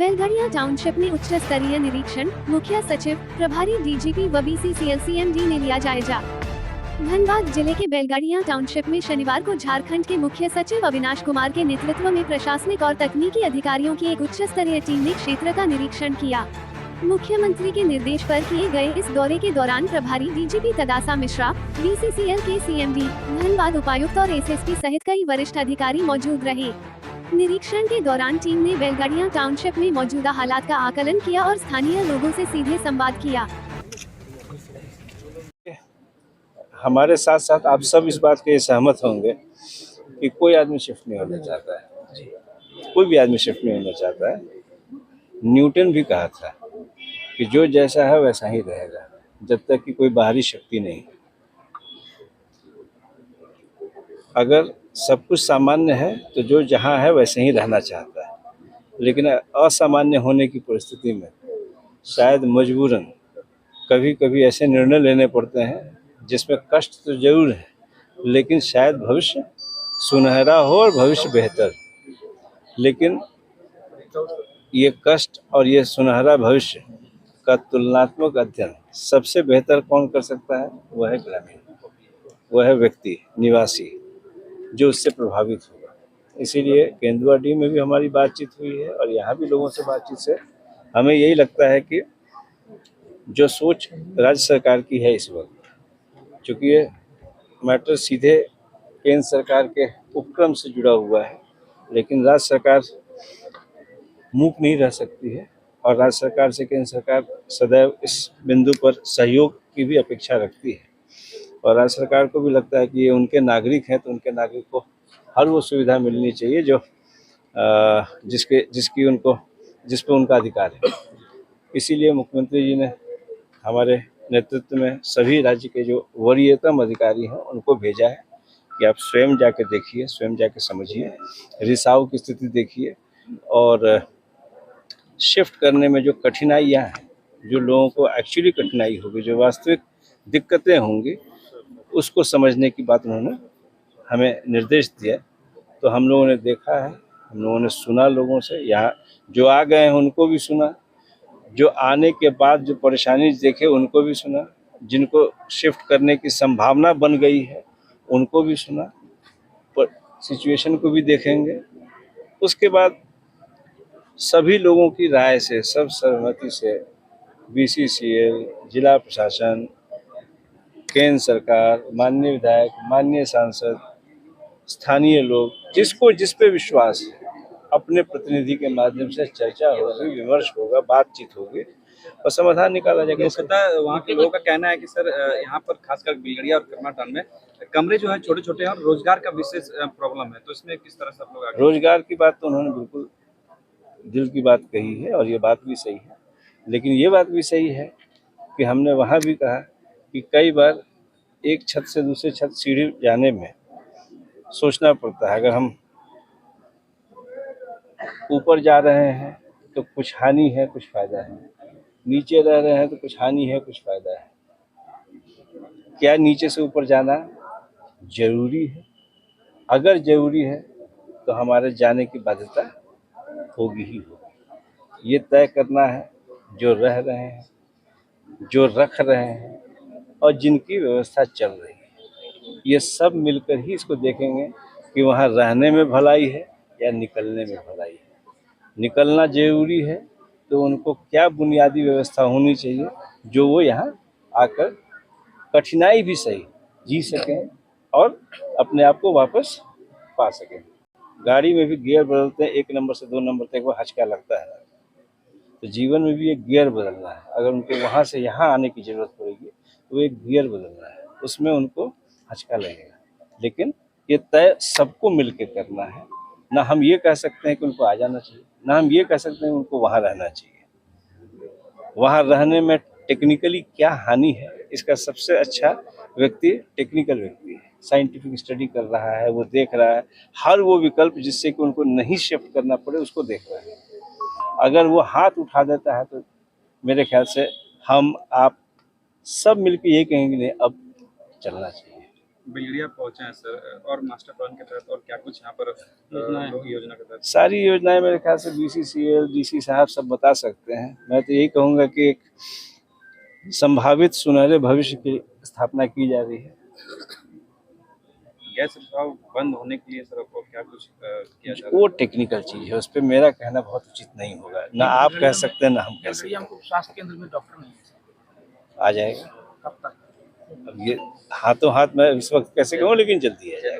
Belgharia township में उच्च स्तरीय निरीक्षण, मुख्य सचिव, प्रभारी डीजीपी व बीसीसीएल सीएमडी ने लिया जायजा। धनबाद जिले के बेलगड़िया टाउनशिप में शनिवार को झारखंड के मुख्य सचिव अविनाश कुमार के नेतृत्व में प्रशासनिक और तकनीकी अधिकारियों की एक उच्च स्तरीय टीम ने क्षेत्र का निरीक्षण किया। मुख्यमंत्री के निर्देश पर किए गए इस दौरे के दौरान प्रभारी डीजीपी तदासा मिश्रा, बीसीसीएल के सीएमडी, धनबाद उपायुक्त और एसएसपी सहित कई वरिष्ठ अधिकारी मौजूद रहे। निरीक्षण के दौरान टीम ने बेलगड़िया टाउनशिप में मौजूदा हालात का आकलन किया और स्थानीय लोगों से सीधे संवाद किया। हमारे साथ साथ आप सब इस बात के सहमत होंगे कि कोई आदमी शिफ्ट नहीं होना चाहता है, कोई भी आदमी शिफ्ट नहीं होना चाहता है। न्यूटन भी कहा था कि जो जैसा है वैसा ही रहेगा जब तक कि कोई बाहरी शक्ति नहीं। अगर सब कुछ सामान्य है तो जो जहाँ है वैसे ही रहना चाहता है, लेकिन असामान्य होने की परिस्थिति में शायद मजबूरन कभी कभी ऐसे निर्णय लेने पड़ते हैं जिसमें कष्ट तो जरूर है, लेकिन शायद भविष्य सुनहरा हो और भविष्य बेहतर। लेकिन ये कष्ट और ये सुनहरा भविष्य का तुलनात्मक अध्ययन सबसे बेहतर कौन कर सकता है? वह है ग्रामीण, वह है व्यक्ति निवासी जो उससे प्रभावित होगा। इसीलिए केंदुआडीह में भी हमारी बातचीत हुई है और यहाँ भी लोगों से बातचीत से हमें यही लगता है कि जो सोच राज्य सरकार की है इस वक्त, चूँकि ये मैटर सीधे केंद्र सरकार के उपक्रम से जुड़ा हुआ है, लेकिन राज्य सरकार मूक नहीं रह सकती है और राज्य सरकार से केंद्र सरकार सदैव इस बिंदु पर सहयोग की भी अपेक्षा रखती है। और राज्य सरकार को भी लगता है कि ये उनके नागरिक हैं, तो उनके नागरिक को हर वो सुविधा मिलनी चाहिए जो जिस पे उनका अधिकार है। इसीलिए मुख्यमंत्री जी ने हमारे नेतृत्व में सभी राज्य के जो वरीयतम अधिकारी हैं उनको भेजा है कि आप स्वयं जाके देखिए, स्वयं जाके समझिए, रिसाव की स्थिति देखिए और शिफ्ट करने में जो कठिनाइयाँ हैं, जो लोगों को एक्चुअली कठिनाई होगी, जो वास्तविक दिक्कतें होंगी, उसको समझने की बात उन्होंने हमें निर्देश दिया। तो हम लोगों ने देखा है, हम लोगों ने सुना, लोगों से यहाँ जो आ गए हैं उनको भी सुना, जो आने के बाद जो परेशानी देखे उनको भी सुना, जिनको शिफ्ट करने की संभावना बन गई है उनको भी सुना, पर सिचुएशन को भी देखेंगे। उसके बाद सभी लोगों की राय से, सब सहमति से बीसीसीएल, जिला प्रशासन, केंद्र सरकार, माननीय विधायक, माननीय सांसद, स्थानीय लोग, जिसको जिस पे विश्वास है, अपने प्रतिनिधि के माध्यम से चर्चा होगी, विमर्श होगा, बातचीत होगी और समाधान निकाला जाएगा। मुख्यतः वहाँ के लोगों का कहना है कि सर यहाँ पर खासकर बेलगड़िया और कर्माटान में कमरे जो है छोटे छोटे हैं और रोजगार का विशेष प्रॉब्लम है, तो इसमें किस तरह से आप लोग रोजगार की बात तो उन्होंने बिल्कुल दिल की बात कही है और ये बात भी सही है, लेकिन ये बात भी सही है कि हमने वहाँ भी कहा कि कई बार एक छत से दूसरे छत सीढ़ी जाने में सोचना पड़ता है। अगर हम ऊपर जा रहे हैं तो कुछ हानि है, कुछ फायदा है, नीचे रह रहे हैं तो कुछ हानि है, कुछ फायदा है। क्या नीचे से ऊपर जाना जरूरी है? अगर जरूरी है तो हमारे जाने की बाध्यता होगी ही होगी। ये तय करना है जो रह रहे हैं, जो रख रहे हैं और जिनकी व्यवस्था चल रही है, ये सब मिलकर ही इसको देखेंगे कि वहाँ रहने में भलाई है या निकलने में भलाई है। निकलना जरूरी है तो उनको क्या बुनियादी व्यवस्था होनी चाहिए जो वो यहाँ आकर कठिनाई भी सही जी सकें और अपने आप को वापस पा सकें। गाड़ी में भी गियर बदलते हैं, 1 नंबर से 2 नंबर तक वो हचका लगता है, तो जीवन में भी एक गियर बदलना है। अगर उनको वहाँ से यहाँ आने की ज़रूरत पड़ेगी तो एक गियर बदलना है, उसमें उनको हचका लगेगा, लेकिन ये तय सबको मिल के करना है। ना हम ये कह सकते हैं कि उनको आ जाना चाहिए, ना हम ये कह सकते हैं उनको वहाँ रहना चाहिए। वहाँ रहने में टेक्निकली क्या हानि है, इसका सबसे अच्छा व्यक्ति टेक्निकल व्यक्ति है, साइंटिफिक स्टडी कर रहा है, वो देख रहा है हर वो विकल्प जिससे कि उनको नहीं शिफ्ट करना पड़े, उसको देख रहा है। अगर वो हाथ उठा देता है तो मेरे ख्याल से हम आप सब मिलकर ये कहेंगे नहीं अब चलना चाहिए। बिलगड़िया पहुंचे हैं सर, और मास्टर प्लान के तहत और क्या कुछ यहाँ पर लोग योजना के तहत? सारी योजनाएं मेरे ख्याल से BCCL DC साहब सब बता सकते हैं। मैं तो यही कहूँगा कि एक संभावित सुनहरे भविष्य की स्थापना की जा रही है। गैस रिसाव बंद होने के लिए सर आपको क्या कुछ किया जा रहा वो टेक्निकल चीज है, उस पर मेरा कहना बहुत उचित नहीं होगा। ना आप कह सकते हैं ना हम कह सकते हैं। हमको स्वास्थ्य केंद्र में डॉक्टर नहीं है, आ जाएगा। कब तक? अब ये हाथों हाथ में इस वक्त कैसे कहूँ, लेकिन जल्दी है।